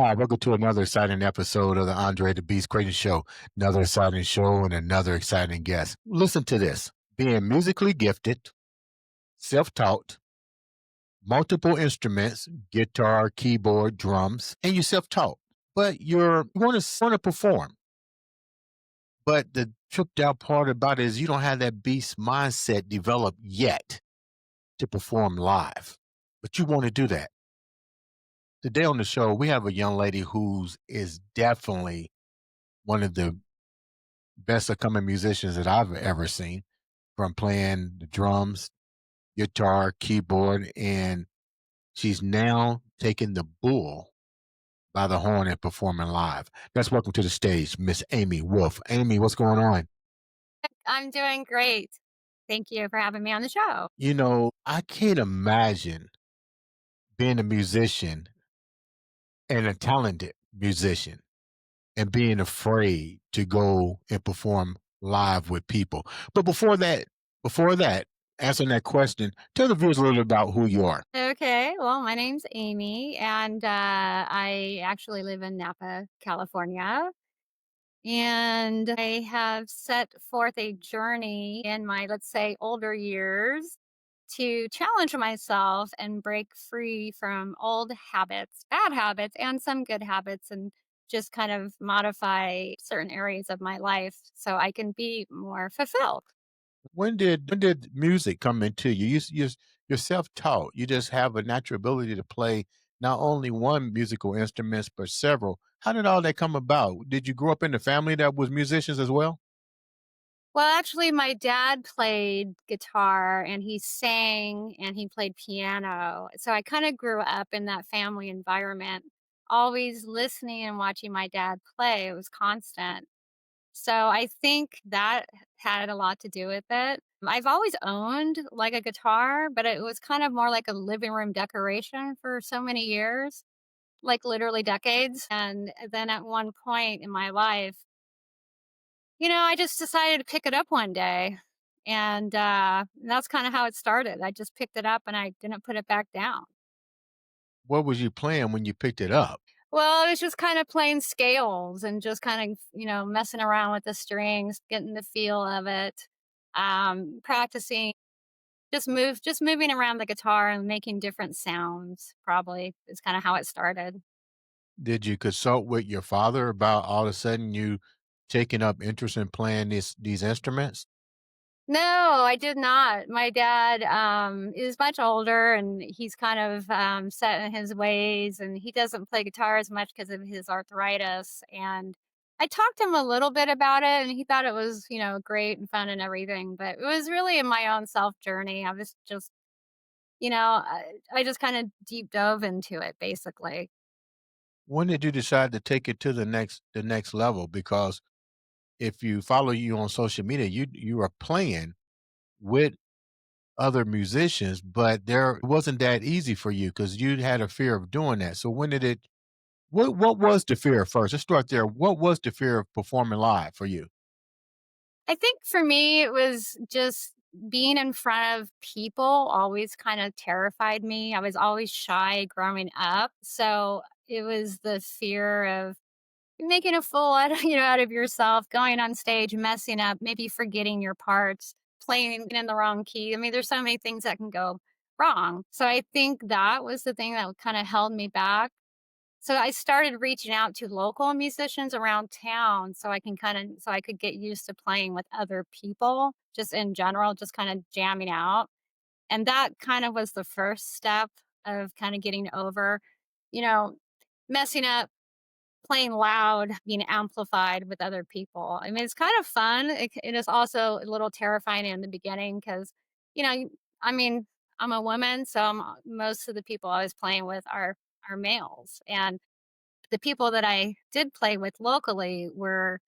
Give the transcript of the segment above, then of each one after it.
Hi, welcome to another exciting episode of the Andre The Beast Crayton Show. Another exciting show and another exciting guest. Listen to this: being musically gifted, self taught, multiple instruments, guitar, keyboard, drums, and you're self taught, but you want to perform. But the tripped out part about it is you don't have that beast mindset developed yet to perform live, but you want to do that. Today on the show, we have a young lady who's is definitely one of the best upcoming musicians that I've ever seen, from playing the drums, guitar, keyboard, and she's now taking the bull by the horn and performing live. Let's welcome to the stage Miss Amy Wolfe. Amy, what's going on? I'm doing great. Thank you for having me on the show. I can't imagine being a musician and a talented musician and being afraid to go and perform live with people. But before that, answering that question, tell the viewers a little bit about who you are. Okay, well, my name's Amy, and I actually live in Napa, California. And I have set forth a journey in my, let's say, older years to challenge myself and break free from old habits, bad habits, and some good habits, and just kind of modify certain areas of my life so I can be more fulfilled. When did music come into you? You're self taught. You just have a natural ability to play not only one musical instrument but several. How did all that come about? Did you grow up in a family that was musicians as well? Well, actually, my dad played guitar and he sang and he played piano. So I kind of grew up in that family environment, always listening and watching my dad play. It was constant. So I think that had a lot to do with it. I've always owned like a guitar, but it was kind of more like a living room decoration for so many years, like literally decades. And then at one point in my life, I just decided to pick it up one day, and that's kinda how it started. I just picked it up and I didn't put it back down. What was you playing when you picked it up? Well, I was just kinda playing scales and just kinda, messing around with the strings, getting the feel of it, practicing, just moving around the guitar and making different sounds probably is kinda how it started. Did you consult with your father about all of a sudden you taking up interest in playing these instruments? No, I did not. My dad, is much older and he's kind of, set in his ways and he doesn't play guitar as much because of his arthritis. And I talked to him a little bit about it and he thought it was, great and fun and everything. But it was really in my own self journey. I was just, I just kind of deep dove into it basically. When did you decide to take it to the next level? Because if you follow you on social media, you are playing with other musicians, but there it wasn't that easy for you because you had a fear of doing that. So when did it what was the fear first? Let's start there. What was the fear of performing live for you? I think for me, it was just being in front of people always kind of terrified me. I was always shy growing up. So it was the fear of making a fool out of, out of yourself, going on stage, messing up, maybe forgetting your parts, playing in the wrong key. I mean, there's so many things that can go wrong. So I think that was the thing that kind of held me back. So I started reaching out to local musicians around town so I could get used to playing with other people just in general, just kind of jamming out. And that kind of was the first step of kind of getting over, you know, messing up, playing loud, being amplified with other people. I mean, it's kind of fun. It is also a little terrifying in the beginning because, you know, I mean, I'm a woman, so most of the people I was playing with are males, and the people that I did play with locally were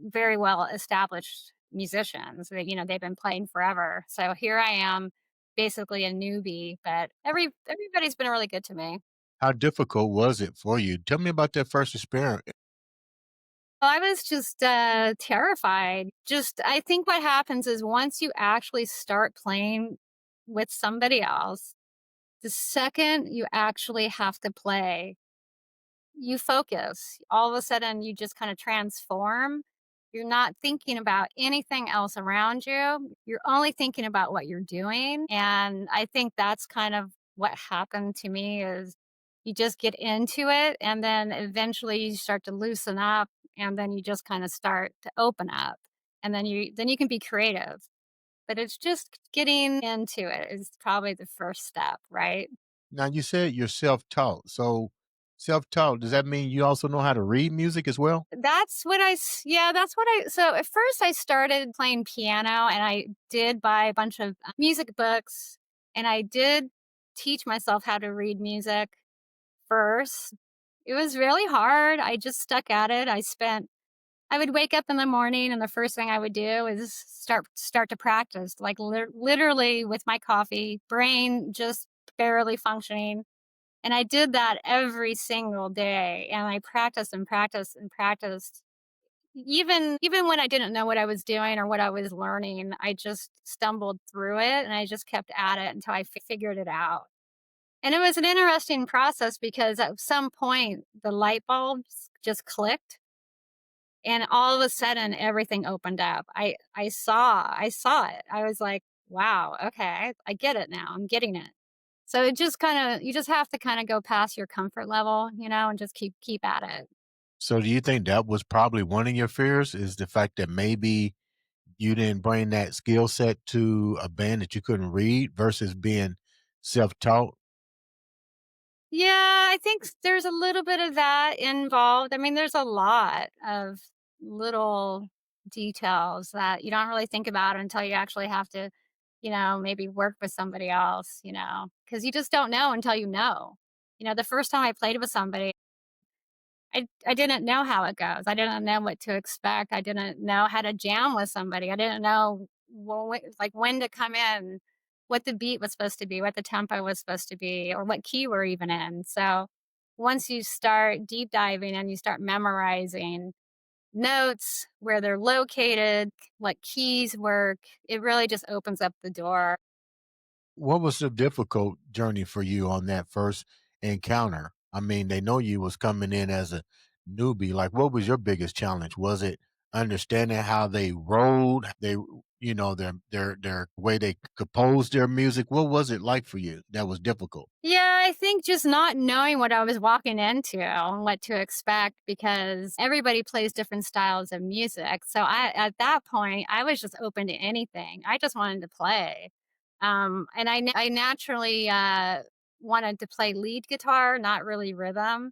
very well established musicians. They've been playing forever. So here I am, basically a newbie, but everybody's been really good to me. How difficult was it for you? Tell me about that first experience. Well, I was just terrified. Just, I think what happens is once you actually start playing with somebody else, the second you actually have to play, you focus. All of a sudden, you just kind of transform. You're not thinking about anything else around you. You're only thinking about what you're doing. And I think that's kind of what happened to me is you just get into it and then eventually you start to loosen up and then you just kind of start to open up and then you can be creative. But it's just getting into it is probably the first step, right? Now you said you're self-taught. So self-taught, does that mean you also know how to read music as well? Yeah, that's what I so at first I started playing piano and I did buy a bunch of music books and I did teach myself how to read music first. It was really hard. I just stuck at it. I would wake up in the morning and the first thing I would do is start to practice like literally with my coffee, brain just barely functioning. And I did that every single day and I practiced and practiced and practiced even when I didn't know what I was doing or what I was learning, I just stumbled through it and I just kept at it until I figured it out. And it was an interesting process because at some point the light bulbs just clicked and all of a sudden everything opened up. I saw it. I was like, wow, okay, I get it now. I'm getting it. So it just kind of you just have to kind of go past your comfort level, and just keep at it. So do you think that was probably one of your fears is the fact that maybe you didn't bring that skill set to a band that you couldn't read versus being self-taught? Yeah, I think there's a little bit of that involved. I mean, there's a lot of little details that you don't really think about until you actually have to, maybe work with somebody else, because you just don't know until you know. The first time I played with somebody, I didn't know how it goes. I didn't know what to expect. I didn't know how to jam with somebody. I didn't know like when to come in, what the beat was supposed to be, what the tempo was supposed to be, or what key we're even in. So once you start deep diving and you start memorizing notes, where they're located, what keys work, it really just opens up the door. What was the difficult journey for you on that first encounter? I mean, they know you was coming in as a newbie. Like, what was your biggest challenge? Was it understanding how they rolled, their way they composed their music? What was it like for you that was difficult? Yeah, I think just not knowing what I was walking into and what to expect because everybody plays different styles of music. So at that point, I was just open to anything. I just wanted to play. And I naturally wanted to play lead guitar, not really rhythm.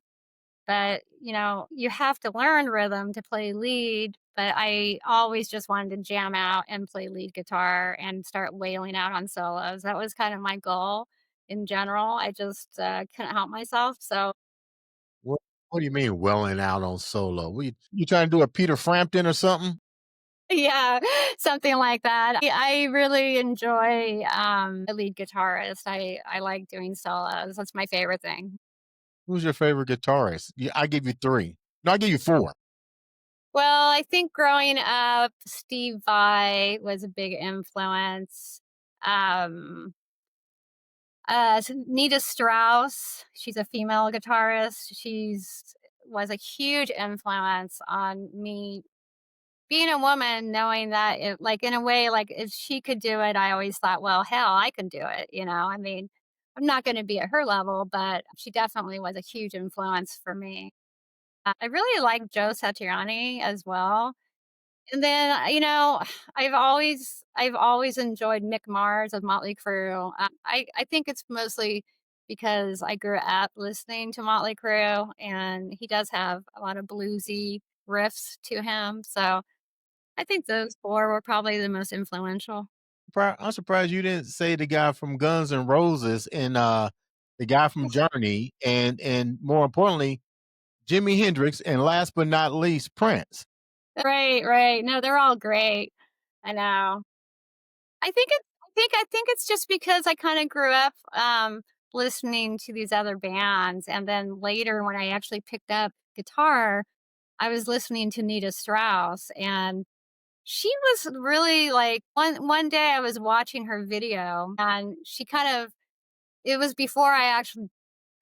But, you have to learn rhythm to play lead, but I always just wanted to jam out and play lead guitar and start wailing out on solos. That was kind of my goal in general. I just, couldn't help myself, so What What do you mean welling out on solo? You trying to do a Peter Frampton or something? yeah, something like that. I really enjoy, a lead guitarist. I like doing solos. That's my favorite thing. Who's your favorite guitarist? Yeah, I give you 3. No, I give you 4. Well, I think growing up, Steve Vai was a big influence. Um Nita Strauss, she's a female guitarist. She's was a huge influence on me being a woman, knowing that like in a way, like if she could do it, I always thought, well, hell, I can do it. I mean, I'm not going to be at her level, but she definitely was a huge influence for me. I really like Joe Satriani as well. And then, I've always enjoyed Mick Mars of Motley Crue. I think it's mostly because I grew up listening to Motley Crue, and he does have a lot of bluesy riffs to him. So I think those 4 were probably the most influential. I'm surprised you didn't say the guy from Guns N' Roses and, the guy from Journey and more importantly, Jimi Hendrix, and last but not least, Prince. Right, right. No, they're all great. I know. I think it's just because I kinda grew up, listening to these other bands, and then later when I actually picked up guitar, I was listening to Nita Strauss, and she was really, like one day I was watching her video, and she kind of it was before I actually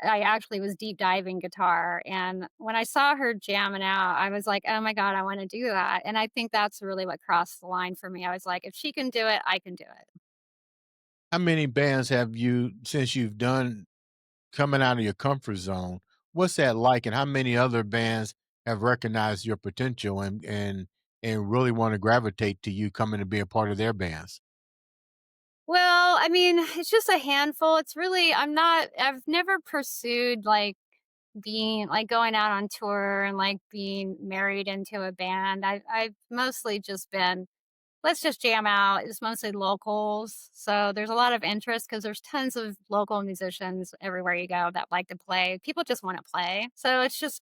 I actually was deep diving guitar, and when I saw her jamming out, I was like, "Oh my god, I wanna do that," and I think that's really what crossed the line for me. I was like, "If she can do it, I can do it." How many bands have you since you've done coming out of your comfort zone, what's that like, and how many other bands have recognized your potential and really wanna gravitate to you coming to be a part of their bands? Well, I mean, it's just a handful. It's really I've never pursued, like, being like, going out on tour and, like, being married into a band. I've mostly just been, "Let's just jam out." It's mostly locals, so there's a lot of interest because there's tons of local musicians everywhere you go that like to play. People just wanna play. So it's just,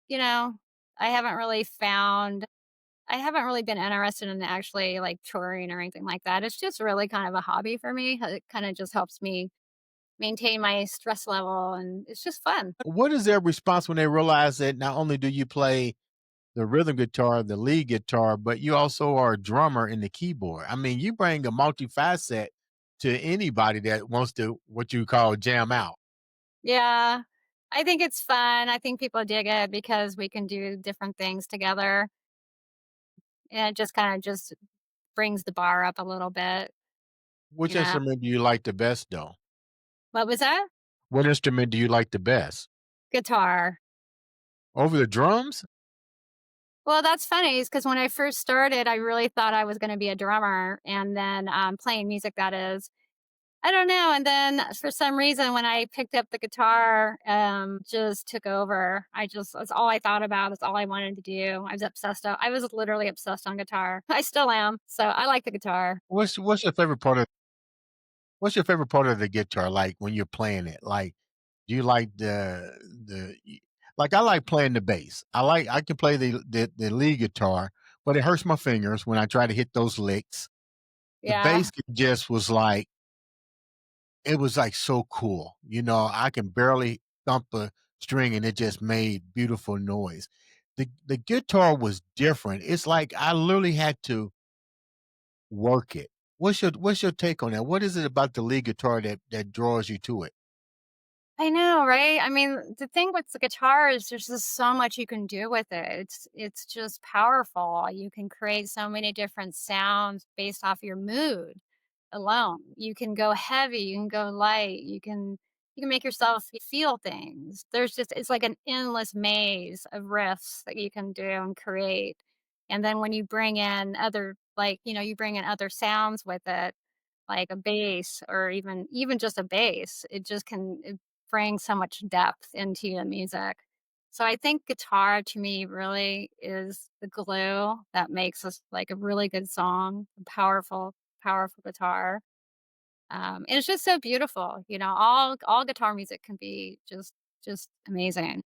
I haven't really found I haven't really been interested in actually, like, touring or anything like that. It's just really kind of a hobby for me. It kinda just helps me maintain my stress level, and it's just fun. What is their response when they realize that not only do you play the rhythm guitar, the lead guitar, but you also are a drummer in the keyboard? I mean, you bring a multifacet to anybody that wants to, what you call, jam out. Yeah. I think it's fun. I think people dig it because we can do different things together, and it just kinda just brings the bar up a little bit, you Which know? instrument do you like the best, though? What was that? What instrument do you like the best? Guitar. Over the drums? Well, that's funny is because when I first started, I really thought I was gonna be a drummer and then, playing music, that is. I don't know, and then for some reason, when I picked up the guitar, just took over. That's all I thought about, that's all I wanted to do. I was literally obsessed on guitar. I still am, so I like the guitar. What's your favorite part of What's your favorite part of the guitar, like, when you're playing it? Like, do you like the y like, I like playing the bass. I can play the lead guitar, but it hurts my fingers when I try to hit those licks. The Yeah. bass just was like it was, like, so cool, I can barely thump a string, and it just made beautiful noise. The guitar was different. It's like I literally had to work it. What's your take on that? What is it about the lead guitar that draws you to it? I know, right? I mean, the thing with the guitar is there's just so much you can do with it. It's just powerful. You can create so many different sounds based off your mood alone. You can go heavy, you can go light, you can make yourself feel things. It's like an endless maze of riffs that you can do and create. And then when you bring in you bring in other sounds with it, like a bass or even just a bass, it brings so much depth into the music. So I think guitar to me really is the glue that makes us like a really good song, a powerful, powerful guitar. And it's just so beautiful, all guitar music can be just amazing.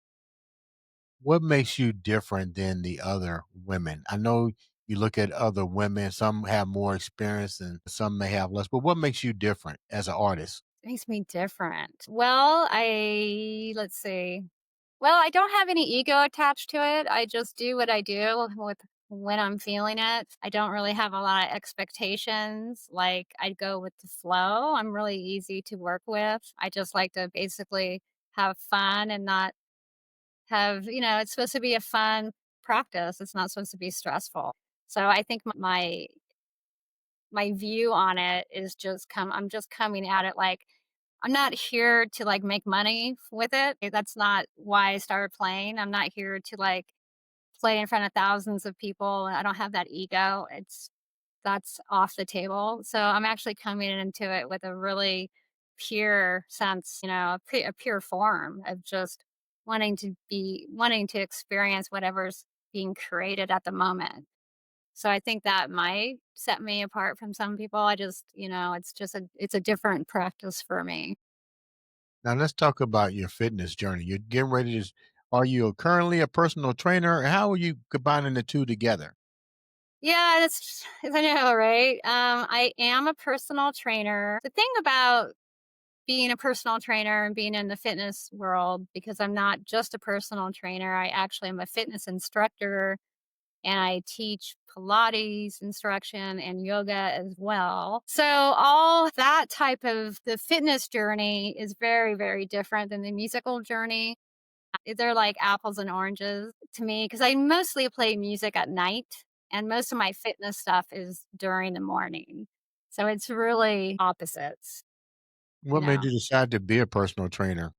What makes you different than the other women? I know you look at other women, some have more experience and some may have less, but what makes you different as an artist? Makes me different. Well, let's see. Well, I don't have any ego attached to it. I just do what I do with when I'm feeling it. I don't really have a lot of expectations. Like, I go with the flow. I'm really easy to work with. I just like to basically have fun and not it's supposed to be a fun practice. It's not supposed to be stressful. So I think my view on it is I'm just coming at it like I'm not here to like make money with it. That's not why I started playing. I'm not here to like play in front of thousands of people. I don't have that ego. That's off the table. So I'm actually coming into it with a really pure sense, a pure form of just wanting to experience whatever's being created at the moment. So I think that might set me apart from some people. It's a different practice for me. Now let's talk about your fitness journey. You're getting ready to Are you currently a personal trainer? How are you combining the two together? Yeah, I know, right? I am a personal trainer. The thing about being a personal trainer and being in the fitness world, because I'm not just a personal trainer, I actually am a fitness instructor and I teach Pilates instruction and yoga as well. So all that type of the fitness journey is very, very different than the musical journey. They're like apples and oranges to me because I mostly play music at night and most of my fitness stuff is during the morning. So it's really opposites, you What made know. you decide to be a personal trainer?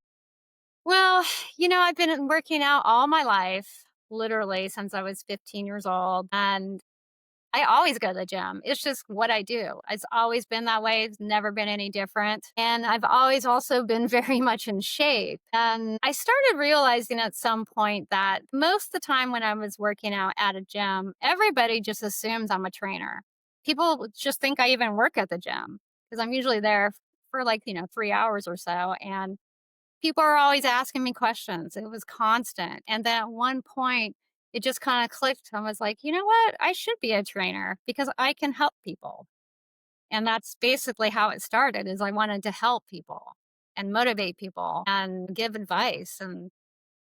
Well, I've been working out all my life, literally since I was 15 years old. And I always go to the gym. It's just what I do. It's always been that way. It's never been any different. And I've always also been very much in shape. And I started realizing at some point that most of the time when I was working out at a gym, everybody just assumes I'm a trainer. People just think I even work at the gym because I'm usually there for like, 3 hours or so. And people are always asking me questions. It was constant. And then at one point, it just kind of clicked. I was like, you know what? I should be a trainer because I can help people. And that's basically how it started is I wanted to help people and motivate people and give advice and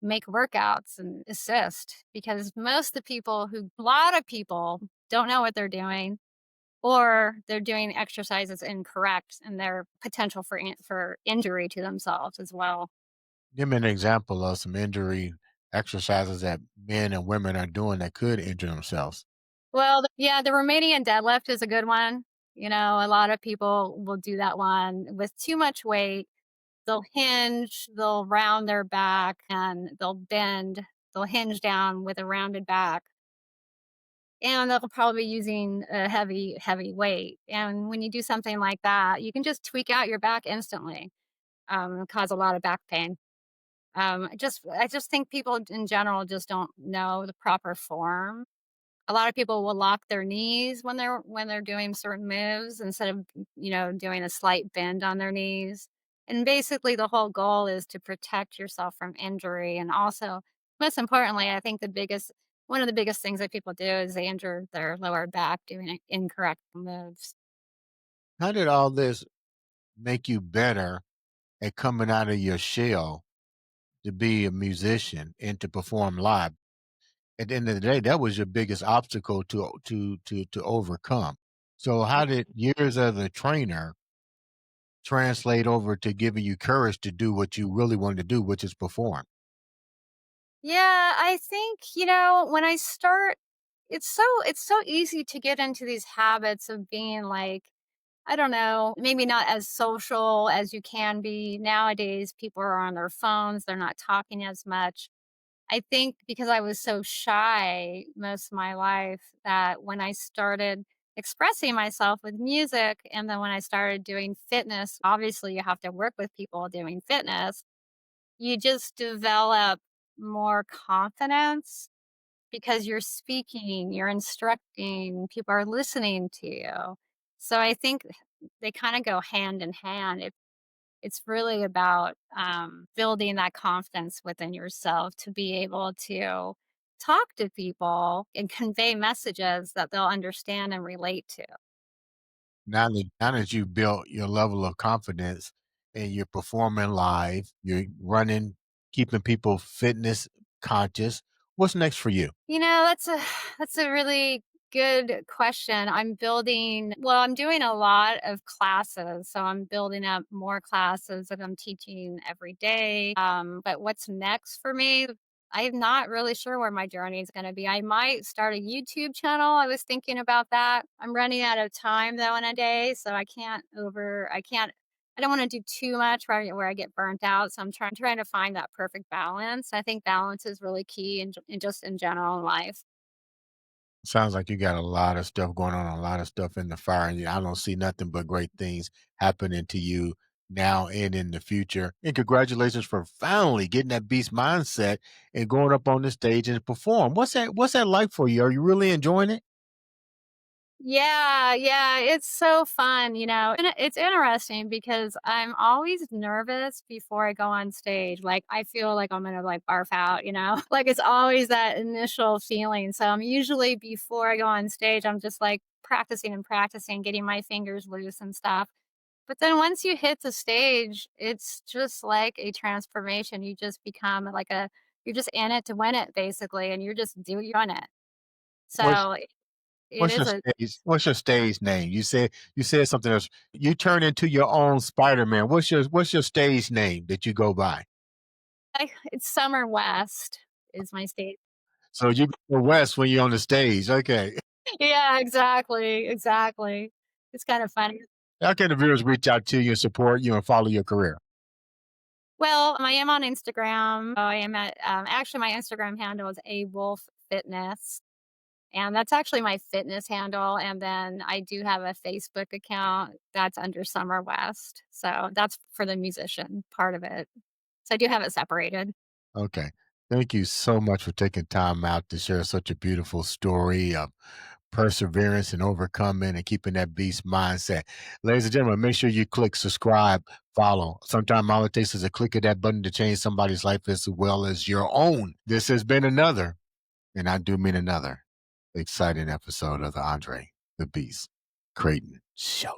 make workouts and assist because most of the people a lot of people don't know what they're doing or they're doing exercises incorrect and their potential for injury to themselves as well. Give me an example of some injury exercises that men and women are doing that could injure themselves. Well, yeah, the Romanian deadlift is a good one. A lot of people will do that one with too much weight. They'll hinge, they'll round their back, and they'll bend. They'll hinge down with a rounded back. And they'll probably be using a heavy, heavy weight. And when you do something like that, you can just tweak out your back instantly, cause a lot of back pain. I just think people in general just don't know the proper form. A lot of people will lock their knees when they're doing certain moves instead of, doing a slight bend on their knees. And basically the whole goal is to protect yourself from injury. And also, most importantly, I think the biggest one of the biggest things that people do is they injure their lower back doing incorrect moves. How did all this make you better at coming out of your shell to be a musician and to perform live? At the end of the day, that was your biggest obstacle to overcome. So how did years as a trainer translate over to giving you courage to do what you really wanted to do, which is perform? Yeah, I think, when I start it's so easy to get into these habits of being like I don't know, maybe not as social as you can be. Nowadays, people are on their phones, they're not talking as much. I think because I was so shy most of my life that when I started expressing myself with music and then when I started doing fitness, obviously you have to work with people doing fitness, you just develop more confidence because you're speaking, you're instructing, people are listening to you. So I think they kind of go hand in hand. It's really about building that confidence within yourself to be able to talk to people and convey messages that they'll understand and relate to. Now that you've built your level of confidence and you're performing live, you're running, keeping people fitness conscious, what's next for you? That's a really good question. I'm doing a lot of classes. So I'm building up more classes that I'm teaching every day. But what's next for me? I'm not really sure where my journey is going to be. I might start a YouTube channel. I was thinking about that. I'm running out of time though in a day, so I don't want to do too much where I get burnt out. So I'm trying to find that perfect balance. I think balance is really key in just in general in life. Sounds like you got a lot of stuff going on, a lot of stuff in the fire, and I don't see nothing but great things happening to you now and in the future. And congratulations for finally getting that beast mindset and going up on the stage and perform. What's that like for you? Are you really enjoying it? Yeah, yeah, it's so fun, and it's interesting because I'm always nervous before I go on stage. Like I feel like I'm gonna like barf out, like it's always that initial feeling. So I'm usually before I go on stage, I'm just like practicing and practicing, getting my fingers loose and stuff. But then once you hit the stage, it's just like a transformation. You just become you're just in it to win it basically, and you're just doing it. What's So it what's is your a stage name? You said something else. You turn into your own Spider-Man. What's your stage name that you go by? it's Summer West is my state. So you go west when you're on the stage. Okay. Yeah, exactly, exactly. It's kind of funny. How can the viewers reach out to you and support you and follow your career? Well, I am on Instagram. I am at actually my Instagram handle is a Wolf Fitness, and that's actually my fitness handle. And then I do have a Facebook account that's under Summer West. So that's for the musician part of it. So I do have it separated. Okay. Thank you so much for taking time out to share such a beautiful story of perseverance and overcoming and keeping that beast mindset. Ladies and gentlemen, make sure you click subscribe, follow. Sometimes all it takes is a click of that button to change somebody's life as well as your own. This has been another, and I do mean another, exciting episode of the Andre the Beast Crayton Show.